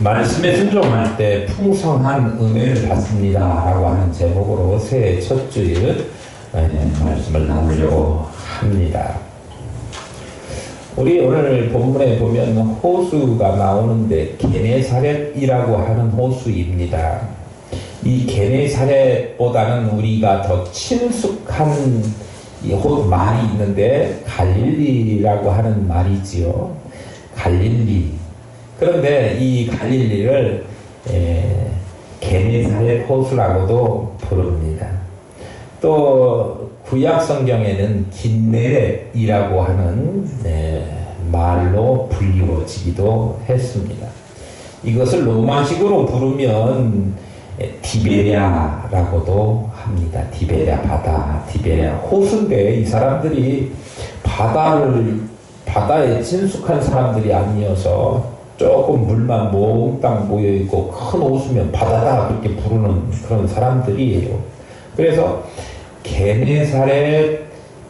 말씀에 순종할 때 풍성한 은혜를 받습니다 라고 하는 제목으로 새해 첫 주일 말씀을 나누려고 합니다. 우리 오늘 본문에 보면 호수가 나오는데 게네사렛이라고 하는 호수입니다. 이 게네사렛보다는 우리가 더 친숙한 말이 있는데 갈릴리라고 하는 말이지요. 갈릴리. 그런데 이 갈릴리를 게네사렛 호수라고도 부릅니다. 또 구약 성경에는 긴네렛이라고 하는 말로 불리워지기도 했습니다. 이것을 로마식으로 부르면 디베랴라고도 합니다. 디베랴 바다, 디베랴 호수인데 이 사람들이 바다에 친숙한 사람들이 아니어서 조금 물만 몽땅 모여있고 큰 호수면 바다다 그렇게 부르는 그런 사람들이에요. 그래서 게네사렛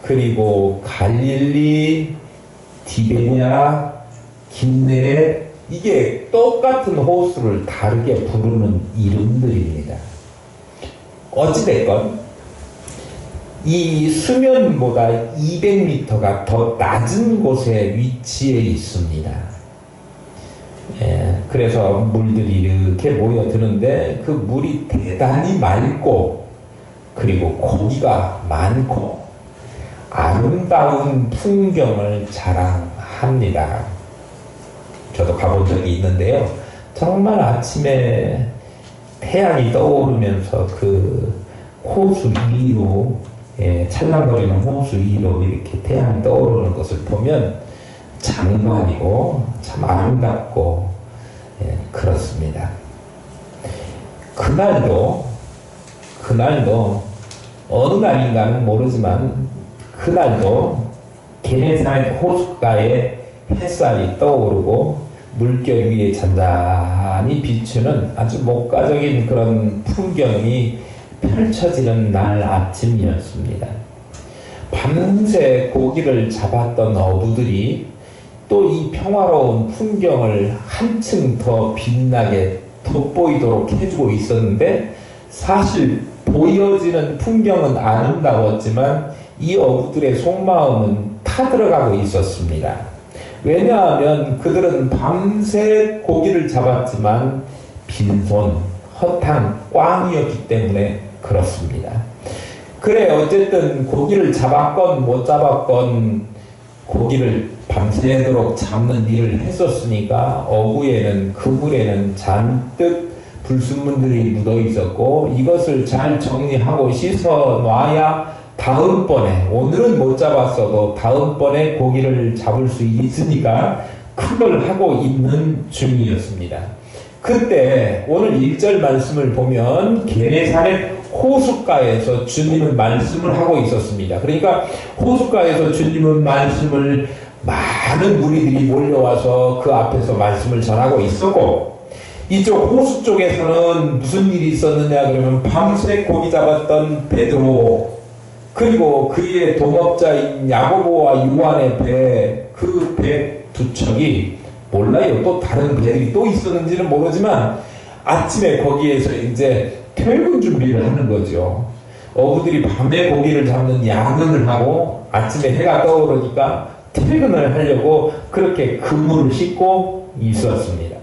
그리고 갈릴리, 디베랴, 긴네렛 이게 똑같은 호수를 다르게 부르는 이름들입니다. 어찌됐건 이 수면보다 200m가 더 낮은 곳에 위치해 있습니다. 그래서 물들이 이렇게 모여드는데 그 물이 대단히 맑고 그리고 고기가 많고 아름다운 풍경을 자랑합니다. 저도 가본 적이 있는데요. 정말 아침에 태양이 떠오르면서 그 호수 위로 찰랑거리는 호수 위로 이렇게 태양이 떠오르는 것을 보면 장관이고 참 아름답고 그렇습니다. 그날도 어느 날인가는 모르지만 그날도 게네사렛 호숫가에 햇살이 떠오르고 물결 위에 잔잔히 비추는 아주 목가적인 그런 풍경이 펼쳐지는 날 아침이었습니다. 밤새 고기를 잡았던 어부들이 또 이 평화로운 풍경을 한층 더 빛나게 돋보이도록 해주고 있었는데 사실 보여지는 풍경은 아름다웠지만 이 어부들의 속마음은 타들어가고 있었습니다. 왜냐하면 그들은 밤새 고기를 잡았지만 빈손, 허탕, 꽝이었기 때문에 그렇습니다. 그래 어쨌든 고기를 잡았건 못 잡았건 고기를 밤새도록 잡는 일을 했었으니까 어구에는 그물에는 잔뜩 불순물들이 묻어 있었고 이것을 잘 정리하고 씻어 놔야 다음번에 오늘은 못 잡았어도 다음번에 고기를 잡을 수 있으니까 그걸 하고 있는 중이었습니다. 그때 오늘 1절 말씀을 보면 게네사렛 호숫가에서 주님은 말씀을 하고 있었습니다. 그러니까 호숫가에서 주님은 말씀을 많은 무리들이 몰려와서 그 앞에서 말씀을 전하고 있었고 이쪽 호수 쪽에서는 무슨 일이 있었느냐 그러면 밤새 고기 잡았던 베드로 그리고 그의 동업자인 야고보와 요한의 배 그 배 두 척이 몰라요. 또 다른 배들이 또 있었는지는 모르지만 아침에 거기에서 이제 퇴근 준비를 하는 거죠. 어부들이 밤에 고기를 잡는 야근을 하고 아침에 해가 떠오르니까 퇴근을 하려고 그렇게 그물을 싣고 있었습니다.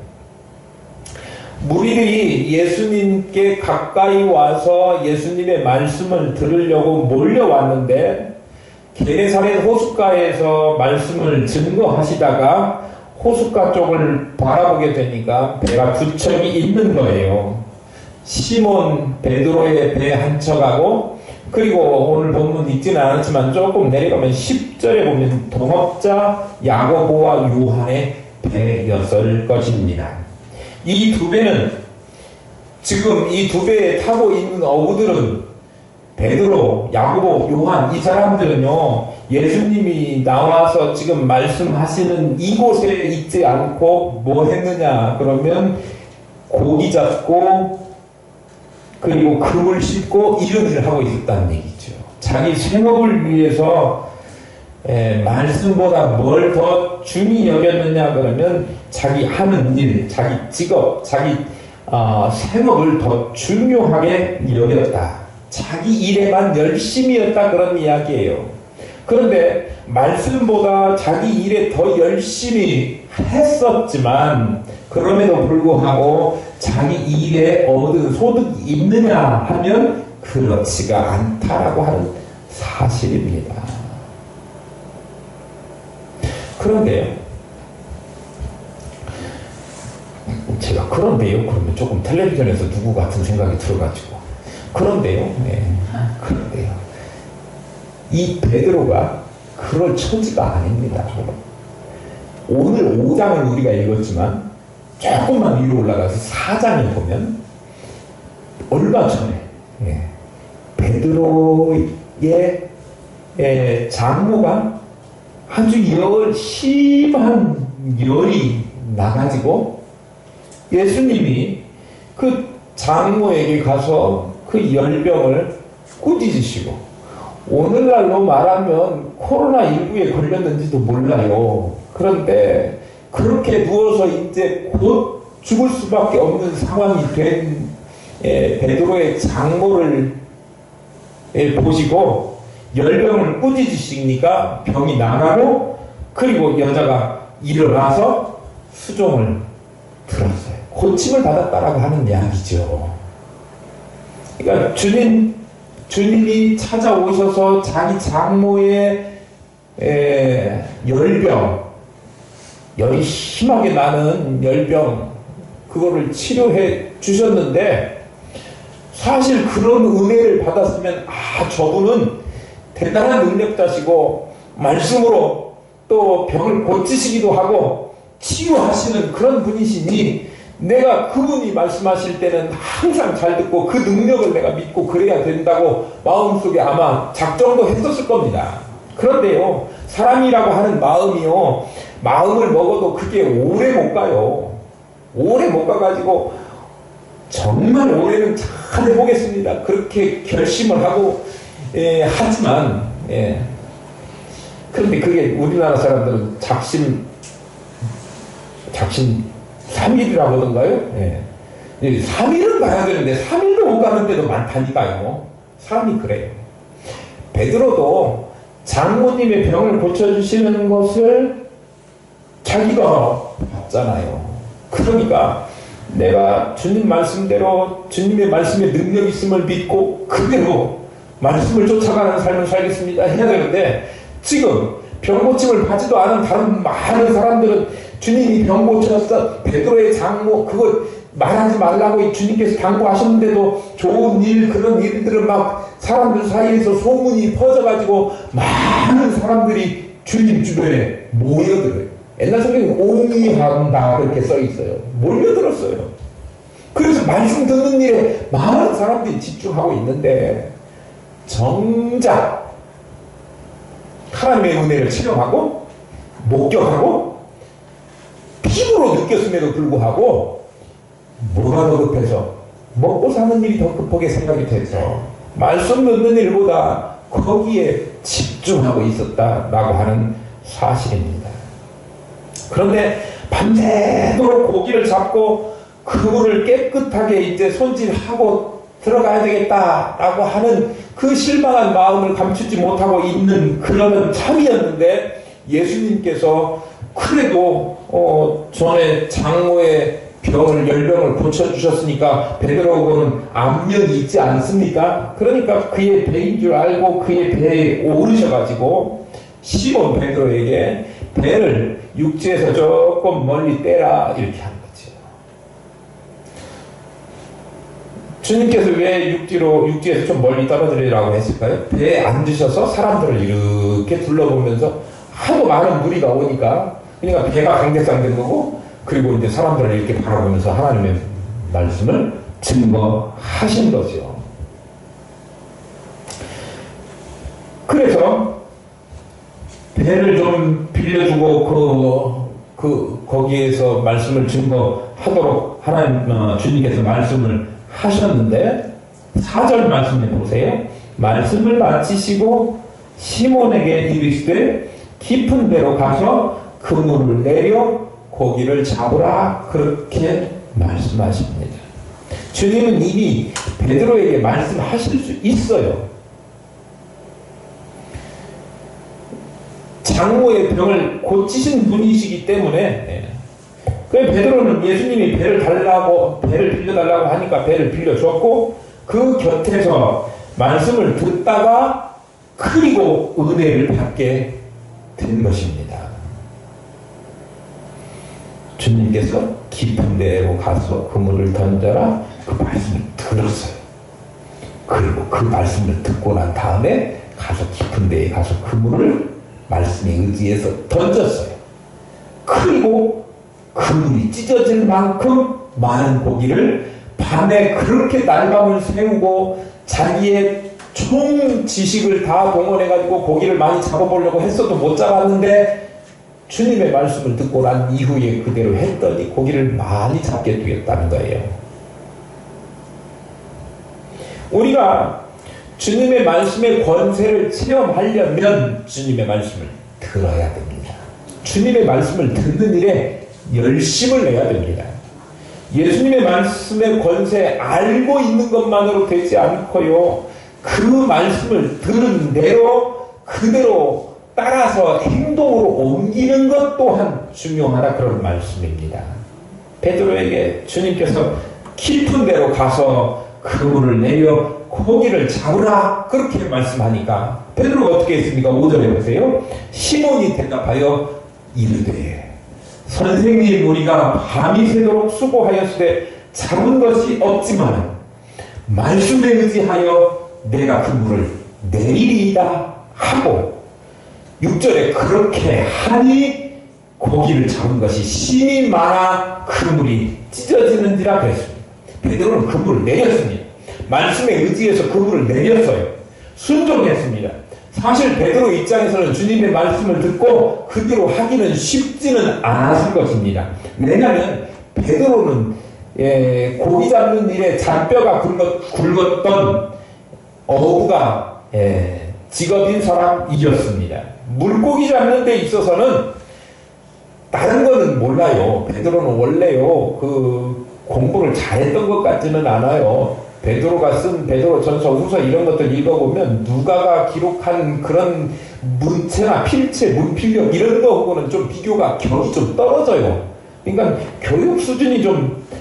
무리들이 예수님께 가까이 와서 예수님의 말씀을 들으려고 몰려왔는데 게네사렛 호숫가에서 말씀을 증거하시다가 호숫가 쪽을 바라보게 되니까 배가 두 척이 있는 거예요. 시몬 베드로의 배 한 척하고 그리고 오늘 본문 읽지는 않았지만 조금 내려가면 10절에 보면 동업자 야고보와 요한의 배였을 것입니다. 이 두 배는 지금 이 두 배에 타고 있는 어부들은 베드로, 야고보, 요한 이 사람들은요 예수님이 나와서 지금 말씀하시는 이곳에 있지 않고 뭐 했느냐 그러면 고기 잡고 그리고 그물 싣고 이런 일을 하고 있었다는 얘기죠. 자기 생업을 위해서 말씀보다 뭘 더 중히 여겼느냐 그러면 자기 하는 일, 자기 직업, 자기 생업을 더 중요하게 여겼다. 자기 일에만 열심이었다 그런 이야기예요. 그런데 말씀보다 자기 일에 더 열심히 했었지만 그럼에도 불구하고 자기 일에 얻은 소득이 있느냐 하면 그렇지가 않다라고 하는 사실입니다. 그런데요, 제가 그런데요 그러면 조금 텔레비전에서 누구 같은 생각이 들어가지고 그런데요, 그런데요, 이 베드로가 그럴 처지가 아닙니다. 오늘 5장을 우리가 읽었지만 조금만 위로 올라가서 4장에 보면 얼마 전에 베드로의 장모가 아주 심한 열이 나가지고 예수님이 그 장모에게 가서 그 열병을 꾸짖으시고, 오늘날로 말하면 코로나19에 걸렸는지도 몰라요. 그런데 그렇게 누워서 이제 곧 죽을 수밖에 없는 상황이 된 베드로의 장모를 보시고 열병을 꾸짖으시니까 병이 나가고, 그리고 여자가 일어나서 수종을 들었어요. 고침을 받았다라고 하는 이야기죠. 그러니까 주님이 찾아오셔서 자기 장모의 열이 심하게 나는 열병, 그거를 치료해 주셨는데, 사실 그런 은혜를 받았으면 저분은 대단한 능력자시고 말씀으로 또 병을 고치시기도 하고 치유하시는 그런 분이시니 내가 그분이 말씀하실 때는 항상 잘 듣고 그 능력을 내가 믿고 그래야 된다고 마음속에 아마 작정도 했었을 겁니다. 그런데요, 사람이라고 하는 마음이요, 마음을 먹어도 그게 오래 못 가요. 오래 못 가가지고 정말 올해는 잘 해보겠습니다, 그렇게 결심을 하고 하지만 그런데 그게 우리나라 사람들은 작심 3일이라고 하던가요? 3일은 가야 되는데 3일도 못 가는 데도 많다니까요. 사람이 그래요. 베드로도 장모님의 병을 고쳐주시는 것을 자기가 봤잖아요. 그러니까 내가 주님 말씀대로 주님의 말씀에 능력 있음을 믿고 그대로 말씀을 쫓아가는 삶을 살겠습니다 해야 되는데, 지금 병 고침을 받지도 않은 다른 많은 사람들은 주님이 병 고쳤어, 베드로의 장모 그거 말하지 말라고 주님께서 당부하셨는데도 좋은 일, 그런 일들은 막 사람들 사이에서 소문이 퍼져가지고 많은 사람들이 주님 주변에 모여들어요. 옛날 성경에 옹이한다 그렇게 써있어요. 몰려들었어요. 그래서 말씀 듣는 일에 많은 사람들이 집중하고 있는데, 정작 하나님의 은혜를 체험하고 목격하고 피부로 느꼈음에도 불구하고 뭐가 더 급해서 먹고 사는 일이 더 급하게 생각이 돼서 말씀 듣는 일보다 거기에 집중하고 있었다라고 하는 사실입니다. 그런데 밤새도록 고기를 잡고 그물을 깨끗하게 이제 손질하고 들어가야 되겠다라고 하는 그 실망한 마음을 감추지 못하고 있는 그런 참이었는데, 예수님께서 그래도 전에 장모의 열병을 고쳐주셨으니까 베드로는 안면이 있지 않습니까? 그러니까 그의 배인 줄 알고 그의 배에 오르셔가지고 시몬 베드로에게 배를 육지에서 조금 멀리 떼라 이렇게 한 거죠. 주님께서 왜 육지에서 좀 멀리 떨어지라고 했을까요? 배에 앉으셔서 사람들을 이렇게 둘러보면서 하도 많은 무리가 오니까, 그러니까 배가 강대상된 거고, 그리고 이제 사람들을 이렇게 바라보면서 하나님의 말씀을 증거하신 거죠. 그래서 배를 좀 빌려주고 거기에서 말씀을 증거하도록 하나님 주님께서 말씀을 하셨는데, 4절 말씀해 보세요. 말씀을 마치시고 시몬에게 이르시되 깊은 데로 가서 그물을 내려 고기를 잡으라 그렇게 말씀하십니다. 주님은 이미 베드로에게 말씀하실 수 있어요. 장모의 병을 고치신 분이시기 때문에 베드로는 예수님이 배를 빌려달라고 하니까 배를 빌려줬고 그 곁에서 말씀을 듣다가 그리고 은혜를 받게 된 것입니다. 주님께서 깊은 데로 가서 그물을 던져라 그 말씀을 들었어요. 그리고 그 말씀을 듣고 난 다음에 가서 깊은 데에 가서 그물을 말씀에 의지해서 던졌어요. 그리고 그물이 찢어질 만큼 많은 고기를 밤에 그렇게 날밤을 새우고 자기의 총 지식을 다 동원해가지고 고기를 많이 잡아보려고 했어도 못 잡았는데 주님의 말씀을 듣고 난 이후에 그대로 했더니 고기를 많이 잡게 되었다는 거예요. 우리가 주님의 말씀의 권세를 체험하려면 주님의 말씀을 들어야 됩니다. 주님의 말씀을 듣는 일에 열심을 내야 됩니다. 예수님의 말씀의 권세 알고 있는 것만으로 되지 않고요. 그 말씀을 들은 대로 그대로 따라서 행동으로 옮기는 것 또한 중요하다 그런 말씀입니다. 베드로에게 주님께서 깊은 데로 가서 그물을 내려 고기를 잡으라 그렇게 말씀하니까 베드로가 어떻게 했습니까? 5절에 보세요. 시몬이 대답하여 이르되 선생님 우리가 밤이 새도록 수고하였으되 잡은 것이 없지만 말씀에 의지하여 내가 그물을 내리리이다 하고 6절에 그렇게 하니 고기를 잡은 것이 심히 많아 그물이 찢어지는지라 그랬습니다. 베드로는 그물을 내렸습니다. 말씀에 의지해서 그물을 내렸어요. 순종했습니다. 사실 베드로 입장에서는 주님의 말씀을 듣고 그대로 하기는 쉽지는 않았을 것입니다. 왜냐하면 베드로는 고기 잡는 일에 잔뼈가 굵었던 어부가 직업인 사람이었습니다. 물고기 잡는 데 있어서는 다른 거는 몰라요. 베드로는 원래요 그 공부를 잘했던 것 같지는 않아요. 베드로가 쓴 베드로전서 후서 이런 것들 읽어보면 누가가 기록한 그런 문체나 필체, 문필력 이런 거하고는 좀 비교가 격이 좀 떨어져요. 그러니까 교육 수준이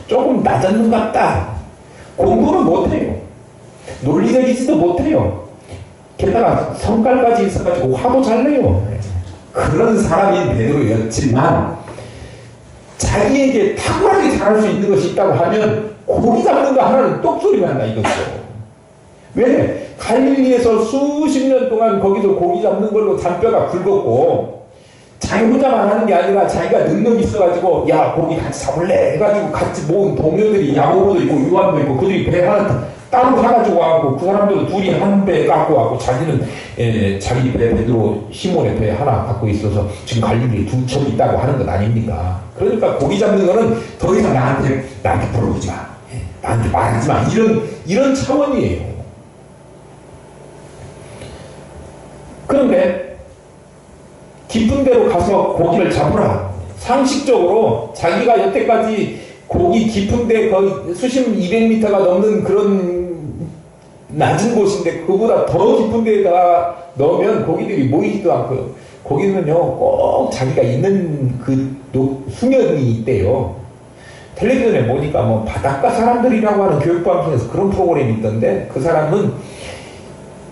조금 낮았는 것 같다. 공부는 못해요. 논리적이지도 못해요. 게다가 성깔까지 있어가지고 화도 잘 내요. 그런 사람인 베드로였지만 자기에게 탁월하게 잘할 수 있는 것이 있다고 하면 고기 잡는 거 하나는 똑소리가 난다 이거죠. 왜? 갈릴리에서 수십 년 동안 거기서 고기 잡는 걸로 잔뼈가 굵었고 자기 혼자만 하는 게 아니라 자기가 능력이 있어가지고 야 고기 같이 잡을래 해가지고 같이 모은 동료들이 야고보도 있고 요한도 있고 그들이 배 하나 따로 사가지고 와고 그 사람들도 둘이 한 배 갖고 와고 자기는 자기 배 베드로 시몬의 배 하나 갖고 있어서 지금 갈릴리에 두 척이 있다고 하는 것 아닙니까? 그러니까 고기 잡는 거는 더 이상 나한테 물어보지 마. 나한테 말하지 마. 이런 차원이에요. 그런데 깊은 데로 가서 고기를 잡으라. 상식적으로 자기가 여태까지 고기 깊은 데 거의 수심 200m가 넘는 그런 낮은 곳인데 그보다 더 깊은 데다가 넣으면 고기들이 모이지도 않고요. 고기는요 꼭 자기가 있는 그 수면이 있대요. 텔레비전에 보니까 뭐 바닷가 사람들이라고 하는 교육방송에서 그런 프로그램이 있던데 그 사람은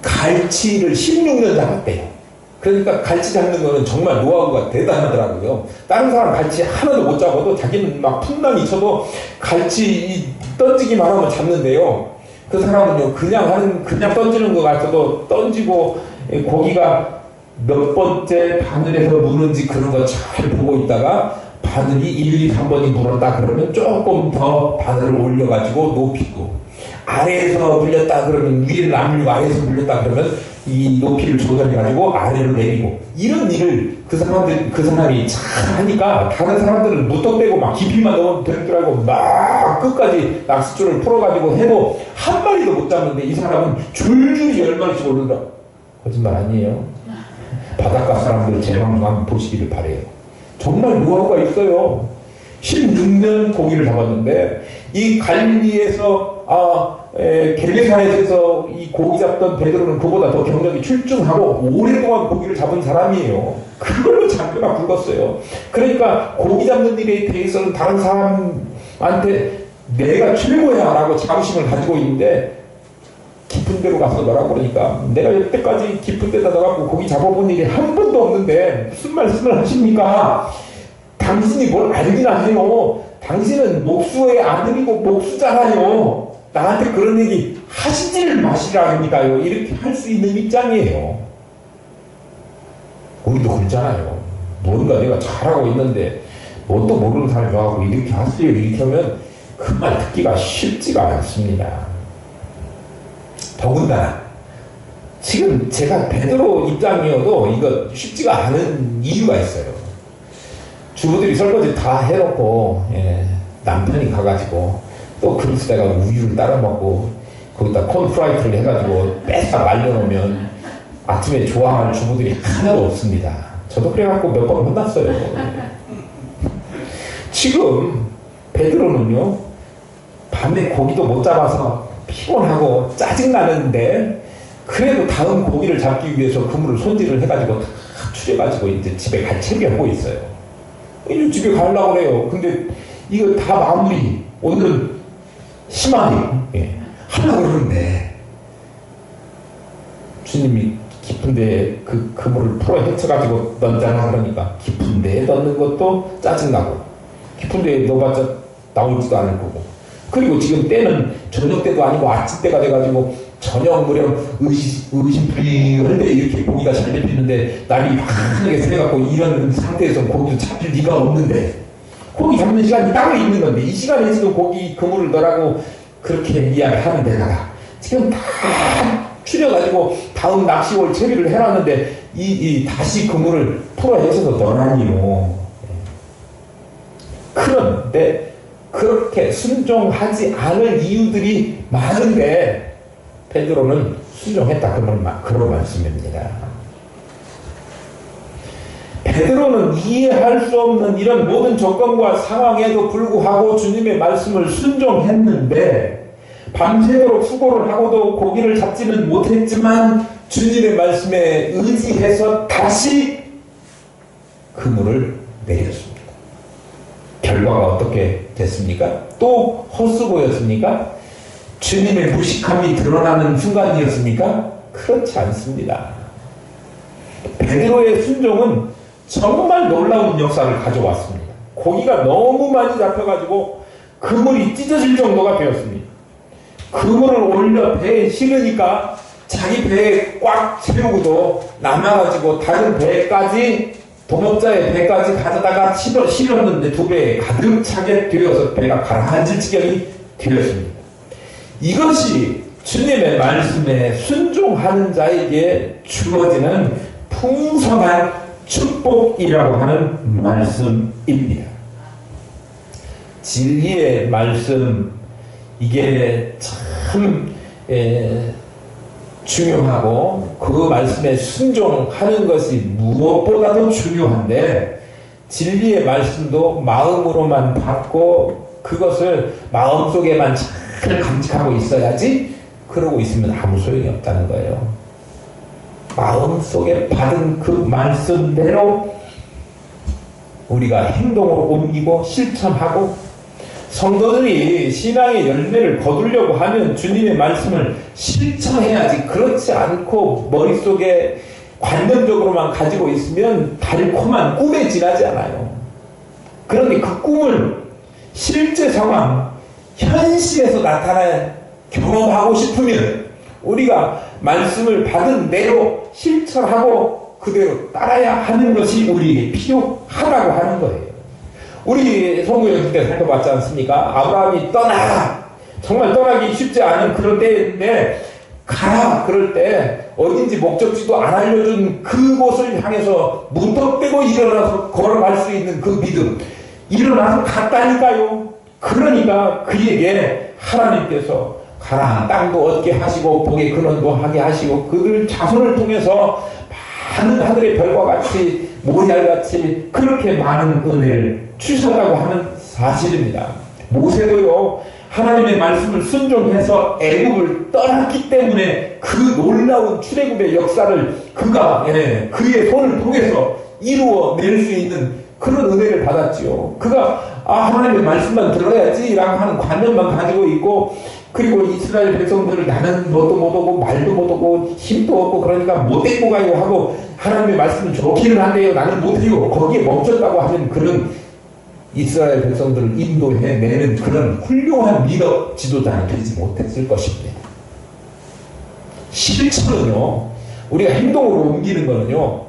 갈치를 16년 잡았대요. 그러니까 갈치 잡는 거는 정말 노하우가 대단하더라고요. 다른 사람 갈치 하나도 못 잡아도 자기는 막 풍랑이 쳐도 갈치 던지기만 하면 잡는데요. 그 사람은요 그냥 던지는 것 같아도 던지고 고기가 몇 번째 바늘에서 무는지 그런 거 잘 보고 있다가 바늘이 1, 2, 3번이 물었다 그러면 조금 더 바늘을 올려가지고 높이고 아래에서 물렸다 그러면 위를 안 물고 아래에서 물렸다 그러면 이 높이를 조절해가지고 아래로 내리고 이런 일을 그 사람이 잘 하니까 다른 사람들은 무턱대고 막 깊이만 넣으면 될 줄 알고 막 끝까지 낚싯줄을 풀어가지고 해도 한 마리도 못 잡는데 이 사람은 줄줄이 10마리씩 거짓말 아니에요. 바닷가 사람들 제 방송 한번 보시기를 바래요. 정말 노하우가 있어요. 16년 고기를 잡았는데 이 갈릴리에서 게네사렛에서 이 고기 잡던 베드로는 그보다 더 경력이 출중하고 오랫동안 고기를 잡은 사람이에요. 그걸로 장교가 굵었어요. 그러니까 고기 잡는 일에 대해서는 다른 사람한테 내가 최고야 라고 자부심을 가지고 있는데 깊은 데로 가서 넣으라고 그러니까 내가 여태까지 깊은 데다 넣어갖고 고기 잡아본 일이 한 번도 없는데 무슨 말씀을 하십니까? 당신이 뭘 알긴 아세요. 당신은 목수의 아들이고 목수잖아요. 나한테 그런 얘기 하시지를 마시라니까요. 이렇게 할 수 있는 입장이에요. 우리도 그렇잖아요. 뭔가 내가 잘하고 있는데 뭣도 모르는 사람이 와갖고 이렇게 하세요. 이렇게 하면 그 말 듣기가 쉽지가 않습니다. 더군다나 지금 제가 베드로 입장이어도 이거 쉽지가 않은 이유가 있어요. 주부들이 설거지 다 해놓고 남편이 가가지고 또 그릇에다가 우유를 따라 먹고 거기다 콘프라이트를 해가지고 뺏어 말려놓으면 아침에 좋아할 주부들이 하나도 없습니다. 저도 그래갖고 몇 번 혼났어요. 지금 베드로는요 밤에 고기도 못 잡아서 피곤하고 짜증나는데 그래도 다음 고기를 잡기 위해서 그물을 손질을 해가지고 다 추려가지고 이제 집에 갈 챙겨하고 있어요. 이제 집에 가려고 그래요. 근데 이거 다 마무리 오늘은 심하게 하려고 그러는데 주님이 깊은데 그 그물을 풀어 헤쳐가지고 던져라 그러니까 깊은데 넣는 것도 짜증나고 깊은데 넣어봤자 나오지도 않을 거고 그리고 지금 때는 저녁 때도 아니고 아침 때가 돼가지고 저녁 무렵 의심풀이할 때 이렇게 고기가 잘 잡히는데 날이 확하게 새갖고 이런 상태에서 고기도 잡힐 리가 없는데 고기 잡는 시간이 따로 있는 건데 이 시간에 지금 고기 그물을 넣으라고 그렇게 이야기하는 데다가 지금 다 추려가지고 다음 낚시올 채비를 해놨는데 다시 그물을 풀어 헤쳐서 넣으라니요. 그런데 그렇게 순종하지 않을 이유들이 많은데 베드로는 순종했다 그런 말씀입니다. 베드로는 이해할 수 없는 이런 모든 조건과 상황에도 불구하고 주님의 말씀을 순종했는데 밤새도록 수고를 하고도 고기를 잡지는 못했지만 주님의 말씀에 의지해서 다시 그물을 내렸습니다. 결과가 어떻게 됐습니까? 또 헛수고였습니까? 주님의 무식함이 드러나는 순간이었습니까? 그렇지 않습니다. 베드로의 순종은 정말 놀라운 역사를 가져왔습니다. 고기가 너무 많이 잡혀가지고 그물이 찢어질 정도가 되었습니다. 그물을 올려 배에 실으니까 자기 배에 꽉 채우고도 남아가지고 다른 배까지 동역자의 배까지 가져다가 실었는데 두 배에 가득 차게 되어서 배가 가라앉을 지경이 되었습니다. 이것이 주님의 말씀에 순종하는 자에게 주어지는 풍성한 축복이라고 하는 말씀입니다. 진리의 말씀 이게 참 중요하고 그 말씀에 순종하는 것이 무엇보다도 중요한데 진리의 말씀도 마음으로만 받고 그것을 마음속에만 잘 감직하고 있어야지 그러고 있으면 아무 소용이 없다는 거예요. 마음속에 받은 그 말씀대로 우리가 행동으로 옮기고 실천하고 성도들이 신앙의 열매를 거두려고 하면 주님의 말씀을 실천해야지 그렇지 않고 머릿속에 관념적으로만 가지고 있으면 달콤한 꿈에 지나지 않아요. 그런데 그 꿈을 실제 상황, 현실에서 나타나 경험하고 싶으면 우리가 말씀을 받은 대로 실천하고 그대로 따라야 하는 것이 우리에게 필요하다고 하는 거예요. 우리 성경에 그때 살펴봤지 않습니까? 아브라함이 떠나! 정말 떠나기 쉽지 않은 그런 때인데 가라! 그럴 때 어딘지 목적지도 안 알려준 그곳을 향해서 무턱대고 일어나서 걸어갈 수 있는 그 믿음 일어나서 갔다니까요. 그러니까 그에게 하나님께서 가나안 땅도 얻게 하시고 복의 근원도 하게 하시고 그들 자손을 통해서 많은 하늘의 별과 같이 모리알같이 그렇게 많은 은혜를 주셨다고 하는 사실입니다. 모세도요 하나님의 말씀을 순종해서 애굽을 떠났기 때문에 그 놀라운 출애굽의 역사를 그가 그의 손을 통해서 이루어낼 수 있는 그런 은혜를 받았지요. 그가 하나님의 말씀만 들어야지라고 하는 관념만 가지고 있고 그리고 이스라엘 백성들을 나는 뭣도 못하고 말도 못하고 힘도 없고 그러니까 못 데리고 가요 하고 하나님의 말씀은 좋기는 한데요 나는 못해요 거기에 멈췄다고 하는 그런 이스라엘 백성들을 인도해내는 그런 훌륭한 리더 지도자는 되지 못했을 것입니다. 실천은요 우리가 행동으로 옮기는 거는요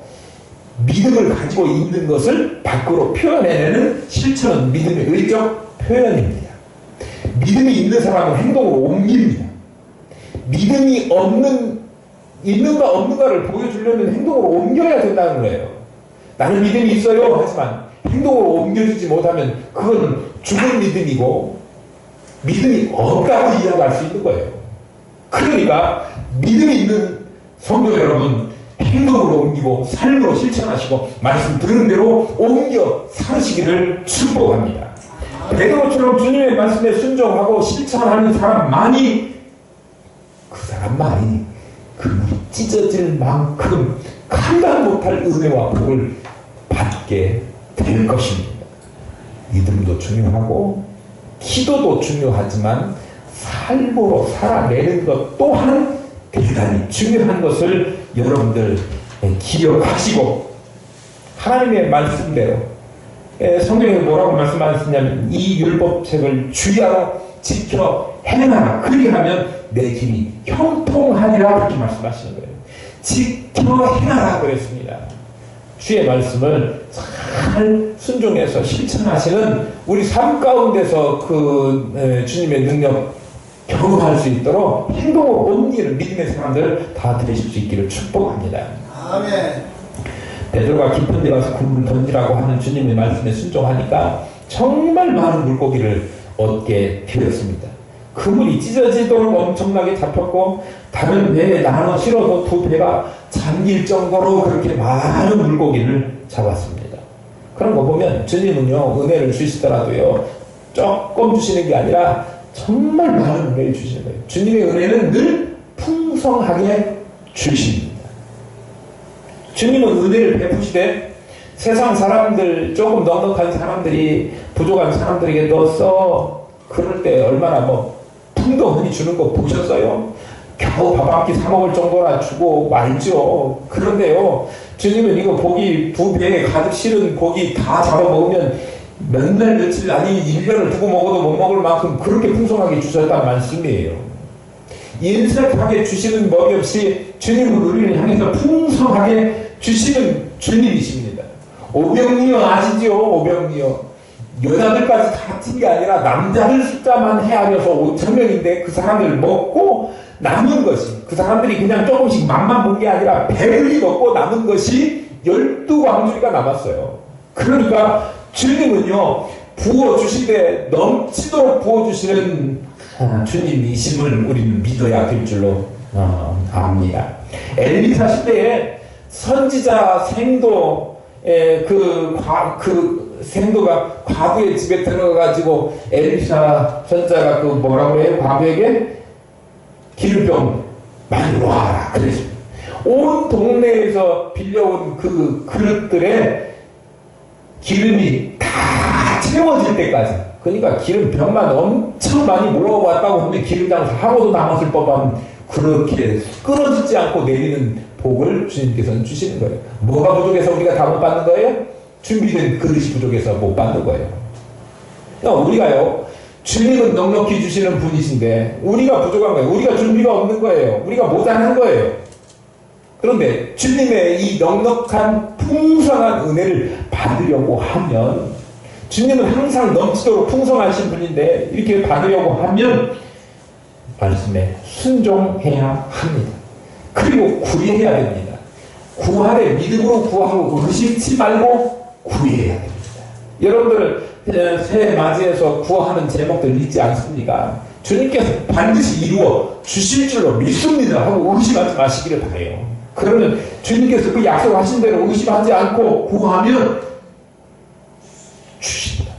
믿음을 가지고 있는 것을 밖으로 표현해내는 실천은 믿음의 의적 표현입니다. 믿음이 있는 사람은 행동으로 옮깁니다. 믿음이 있는가 없는가를 보여주려면 행동으로 옮겨야 된다는 거예요. 나는 믿음이 있어요 하지만 행동으로 옮겨주지 못하면 그건 죽은 믿음이고 믿음이 없다고 이야기할 수 있는 거예요. 그러니까 믿음이 있는 성도 여러분 행동으로 옮기고 삶으로 실천하시고 말씀 들은 대로 옮겨 살으시기를 축복합니다. 베드로처럼 주님의 말씀에 순종하고 실천하는 사람만이 그 사람만이 그물이 찢어질 만큼 감당 못할 은혜와 복을 받게 될 것입니다. 믿음도 중요하고 기도도 중요하지만 삶으로 살아내는 것 또한 대단히 중요한 것을 여러분들 기억하시고 하나님의 말씀대로 성경에 뭐라고 말씀하셨냐면 이 율법책을 주의하라 지켜 행하라 그리하면 내 길이 형통하리라 그렇게 말씀하시는 거예요. 지켜 행하라 그랬습니다. 주의 말씀을 잘 순종해서 실천하시는 우리 삶 가운데서 그 주님의 능력 경험할 수 있도록 행동으로 옮기는 믿음의 사람들 다 되실 수 있기를 축복합니다. 아멘. 베드로가 깊은 데 가서 굴을 던지라고 하는 주님의 말씀에 순종하니까 정말 많은 물고기를 얻게 되었습니다. 그물이 찢어지도록 엄청나게 잡혔고 다른 배에 나눠 실어도 두 배가 잠길 정도로 그렇게 많은 물고기를 잡았습니다. 그런 거 보면 주님은요 은혜를 주시더라도요 조금 주시는 게 아니라 정말 많은 은혜를 주시는 거예요. 주님의 은혜는 늘 풍성하게 주십니다. 주님은 은혜를 베푸시되 세상 사람들 조금 넉넉한 사람들이 부족한 사람들에게 넣었어 그럴 때 얼마나 풍덩하니 주는 거 보셨어요? 겨우 밥 한 끼 사 먹을 정도나 주고 말죠. 그런데요 주님은 이거 고기 두 배에 가득 실은 고기 다 잡아먹으면 몇 날 며칠 아니 1년을 두고 먹어도 못 먹을 만큼 그렇게 풍성하게 주셨다는 말씀이에요. 인색하게 주시는 법이 없이 주님은 우리를 향해서 풍성하게 주시는 주님이십니다. 오병이어 아시죠? 오병이어 여자들까지 다 찐 게 아니라 남자들 숫자만 헤아려서 5,000명인데 그 사람들 먹고 남은 것이 그 사람들이 그냥 조금씩 맛만 본 게 아니라 배불리 먹고 남은 것이 12광주리가 남았어요. 그러니까 주님은요 부어주시되 넘치도록 부어주시는 주님이심을 우리는 믿어야 될 줄로 압니다. 엘리사 시대에 선지자 생도의 그 생도가 과부의 집에 들어가가지고 엘리사 선자가 그 뭐라고 해요? 과부에게 기름병 많이 놓아라 그랬습니다. 온 동네에서 빌려온 그 그릇들에 기름이 다 채워질 때까지 그러니까 기름병만 엄청 많이 모아왔다고 하면 기름장사 하고도 남았을 법한 그렇게 끊어지지 않고 내리는 복을 주님께서는 주시는 거예요. 뭐가 부족해서 우리가 다 못 받는 거예요? 준비된 그릇이 부족해서 못 받는 거예요. 그러니까 우리가요 주님은 넉넉히 주시는 분이신데 우리가 부족한 거예요. 우리가 준비가 없는 거예요. 우리가 못하는 거예요. 그런데 주님의 이 넉넉한 풍성한 은혜를 받으려고 하면 주님은 항상 넘치도록 풍성하신 분인데 이렇게 받으려고 하면 말씀에 순종해야 합니다. 그리고 구해야 됩니다. 구하되 믿음으로 구하고 의심치 말고 구해야 됩니다. 여러분들 새해 맞이해서 구하는 제목들 있지 않습니까? 주님께서 반드시 이루어 주실 줄로 믿습니다 하고 의심하지 마시기를 바래요. 그러면 주님께서 그 약속하신 대로 의심하지 않고 구하면 주신다.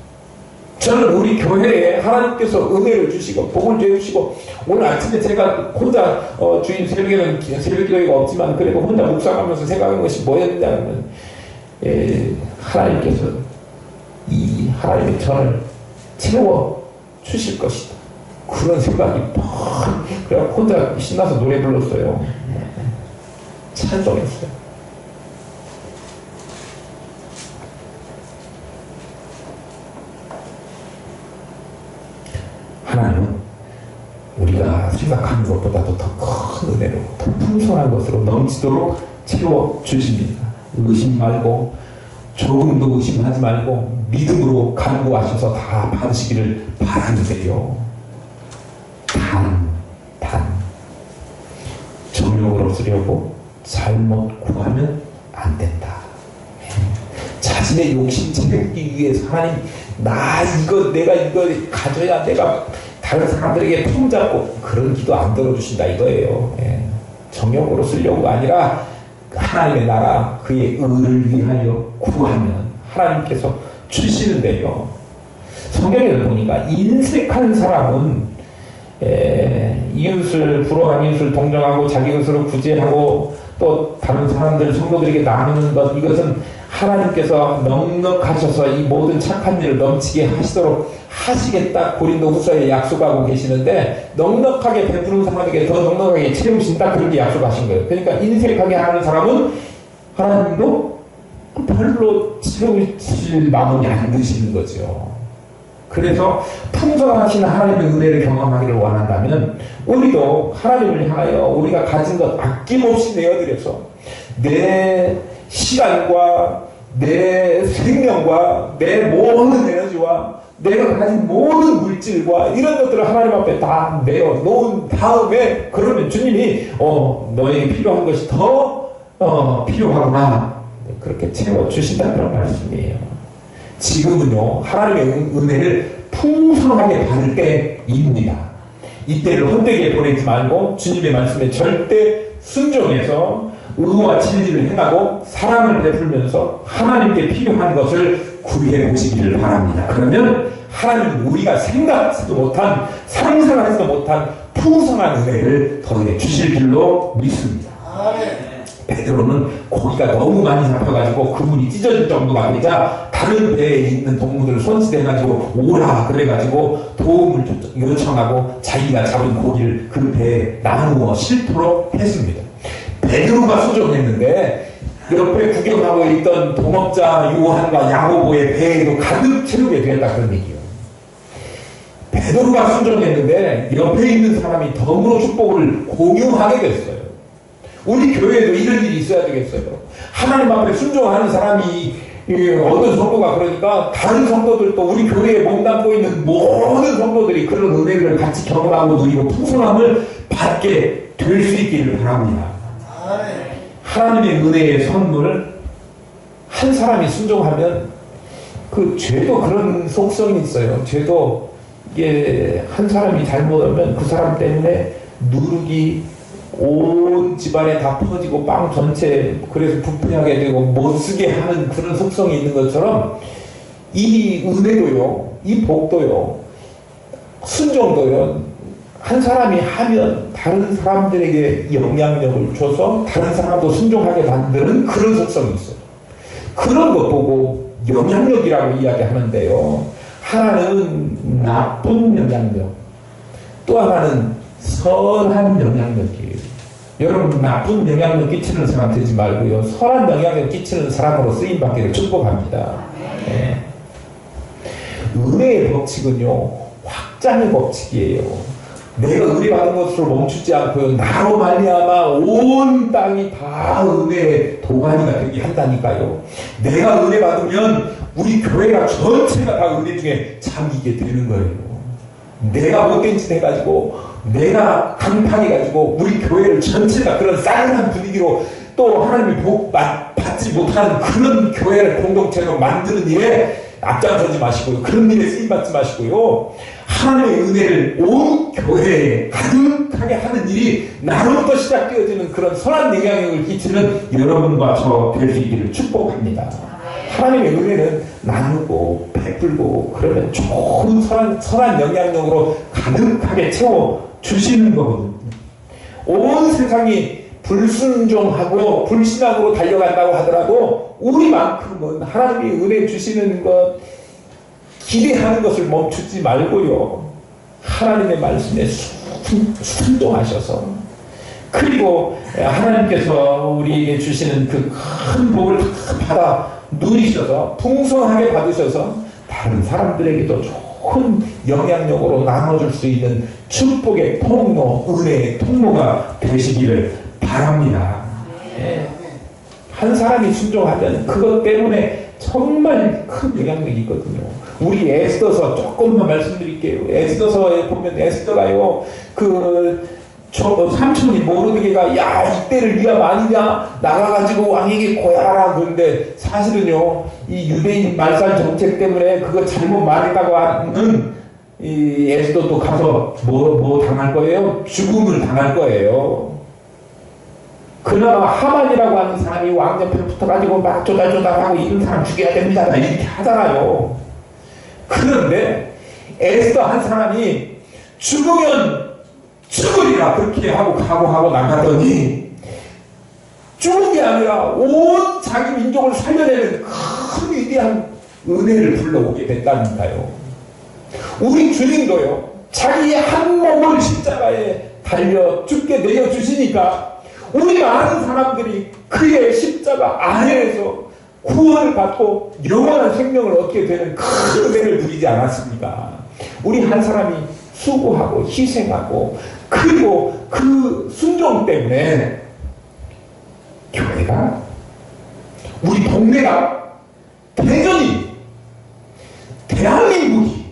저는 우리 교회에 하나님께서 은혜를 주시고 복을 주시고 오늘 아침에 제가 혼자 주인 새벽에는 새벽기도가 없지만 그래도 혼자 묵상하면서 생각한 것이 뭐였냐면 하나님께서 이 하나님의 전을 채워 주실 것이다. 그런 생각이 막 그래 혼자 신나서 노래 불렀어요. 찬송했어요. 하나님은 우리가 생각하는 것보다도 더 큰 은혜로 더 풍성한 것으로 넘치도록 채워 주십니다. 의심 말고 조금도 의심하지 말고 믿음으로 간구하셔서 다 받으시기를 바라는데요. 단 정욕으로 쓰려고 잘못 구하면 안 된다. 자신의 욕심 채우기 위해서 하나님 내가 이거 가져야 내가 다른 사람들에게 품잡고 그런 기도 안 들어주신다 이거예요. 정욕으로 쓰려고가 아니라 하나님의 나라 그의 의를 위하여 구하면 하나님께서 주시는데요. 성경에 보니까 인색한 사람은 이웃을 부러워한 이웃을 동정하고 자기 것으로 구제하고 또 다른 사람들 성도들에게 나누는 것 이것은 하나님께서 넉넉하셔서 이 모든 착한 일을 넘치게 하시도록 하시겠다 고린도후서에 약속하고 계시는데 넉넉하게 베푸는 사람에게 더 넉넉하게 채우신다 그렇게 약속하신 거예요. 그러니까 인색하게 하는 사람은 하나님도 별로 채우실 마음이 안 드시는 거죠. 그래서 풍성하신 하나님의 은혜를 경험하기를 원한다면 우리도 하나님을 향하여 우리가 가진 것 아낌없이 내어드려서 내 시간과 내 생명과 내 모든 에너지와 내가 가진 모든 물질과 이런 것들을 하나님 앞에 다 내어놓은 다음에 그러면 주님이 너에게 필요한 것이 더 필요하구나 그렇게 채워주신다 그런 말씀이에요. 지금은요 하나님의 은혜를 풍성하게 받을 때입니다. 이때를 헛되게 보내지 말고 주님의 말씀에 절대 순종해서 의와 진리를 행하고 사랑을 베풀면서 하나님께 필요한 것을 구비해 보시기를 바랍니다. 그러면 하나님은 우리가 생각하지도 못한 상상하지도 못한 풍성한 은혜를 더해 주실 줄로 믿습니다. 베드로는 고기가 너무 많이 잡혀가지고 그물이 찢어질 정도가 아니라 다른 배에 있는 동물들을 손짓해가지고 오라 그래가지고 도움을 요청하고 자기가 잡은 고기를 그 배에 나누어 싣도록 했습니다. 베드로가 순종했는데 옆에 구경하고 있던 동업자 요한과 야고보의 배에도 가득 채우게 되었다 그런 얘기예요. 베드로가 순종했는데 옆에 있는 사람이 덤으로 축복을 공유하게 됐어요. 우리 교회에도 이런 일이 있어야 되겠어요. 하나님 앞에 순종하는 사람이 어떤 성도가 그러니까 다른 성도들도 우리 교회에 몸담고 있는 모든 성도들이 그런 은혜를 같이 경험하고 누리고 풍성함을 받게 될 수 있기를 바랍니다. 하나님의 은혜의 선물을 한 사람이 순종하면 그 죄도 그런 속성이 있어요. 죄도 이게 한 사람이 잘못하면 그 사람 때문에 누룩이 온 집안에 다 퍼지고 빵 전체 그래서 부패하게 되고 못쓰게 하는 그런 속성이 있는 것처럼 이 은혜도요 이 복도요 순종도요 한 사람이 하면 다른 사람들에게 영향력을 줘서 다른 사람도 순종하게 만드는 그런 속성이 있어요. 그런 것 보고 영향력이라고 이야기하는데요. 하나는 나쁜 영향력, 또 하나는 선한 영향력이에요. 여러분 나쁜 영향력 끼치는 사람 되지 말고요. 선한 영향력 끼치는 사람으로 쓰임받기를 축복합니다. 네. 은혜의 법칙은요. 확장의 법칙이에요. 내가 은혜 받은 것으로 멈추지 않고요. 나로 말미암아 온 땅이 다 은혜의 도가니가 되게 한다니까요. 내가 은혜 받으면 우리 교회가 전체가 다 은혜 중에 잠기게 되는 거예요. 내가 못된 짓 해가지고 내가 강팍해가지고 우리 교회를 전체가 그런 싸늘한 분위기로 또 하나님의 복 받지 못하는 그런 교회를 공동체로 만드는 일에 앞장서지 마시고요. 그런 일에 쓰임받지 마시고요. 하나님의 은혜를 온 교회에 가득하게 하는 일이 나로부터 시작되어지는 그런 선한 영향력을 끼치는 여러분과 저 될 수 있기를 축복합니다. 하나님의 은혜는 나누고 베풀고 그러면 좋은 선한 영향력으로 가득하게 채워주시는 거거든요. 온 세상이 불순종하고 불신앙으로 달려간다고 하더라도 우리만큼은 하나님이 은혜 주시는 것 기대하는 것을 멈추지 말고요. 하나님의 말씀에 순종하셔서 그리고 하나님께서 우리에게 주시는 그 큰 복을 받아 누리셔서 풍성하게 받으셔서 다른 사람들에게도 좋은 영향력으로 나눠줄 수 있는 축복의 통로, 은혜의 통로가 되시기를 바랍니다. 네. 한 사람이 순종하면 그것 때문에 정말 큰 영향력이 있거든요. 우리 에스더서 조금만 말씀드릴게요. 에스더서에 보면 에스더가요, 삼촌이 모르드게가 야 이때를 위함 아니냐 나가가지고 왕에게 고야라 그런데 사실은요 이 유대인 말살 정책 때문에 그거 잘못 말했다고 하는 이 에스더도 가서 뭐 당할 거예요? 죽음을 당할 거예요. 그나마 하만이라고 하는 사람이 왕 옆에 붙어가지고 막 쪼달쪼달하고 이런 사람 죽여야 됩니다 이렇게 하잖아요. 그런데 에스더 한 사람이 죽으면 죽으리라 그렇게 하고 각오하고 나가더니 죽은 게 아니라 온 자기 민족을 살려내는 큰 위대한 은혜를 불러오게 됐다니까요. 우리 주님도요 자기의 한 몸을 십자가에 달려 죽게 내어주시니까 우리 많은 사람들이 그의 십자가 안에서 구원을 받고 영원한 생명을 얻게 되는 큰 은혜를 누리지 않았습니까? 우리 한 사람이 수고하고 희생하고 그리고 그 순종 때문에 교회가 우리 동네가 대전이 대한민국이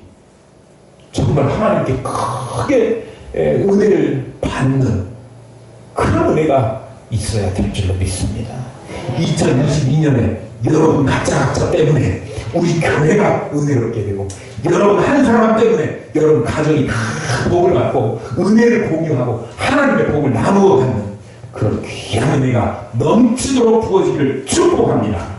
정말 하나님께 크게 은혜를 받는 그런 은혜가 있어야 될 줄로 믿습니다. 2022년에 여러분 각자 때문에 우리 교회가 은혜롭게 되고 여러분 한 사람 때문에 여러분 가정이 다 복을 받고 은혜를 공유하고 하나님의 복을 나누어 갖는 그런 귀한 은혜가 넘치도록 부어지기를 축복합니다.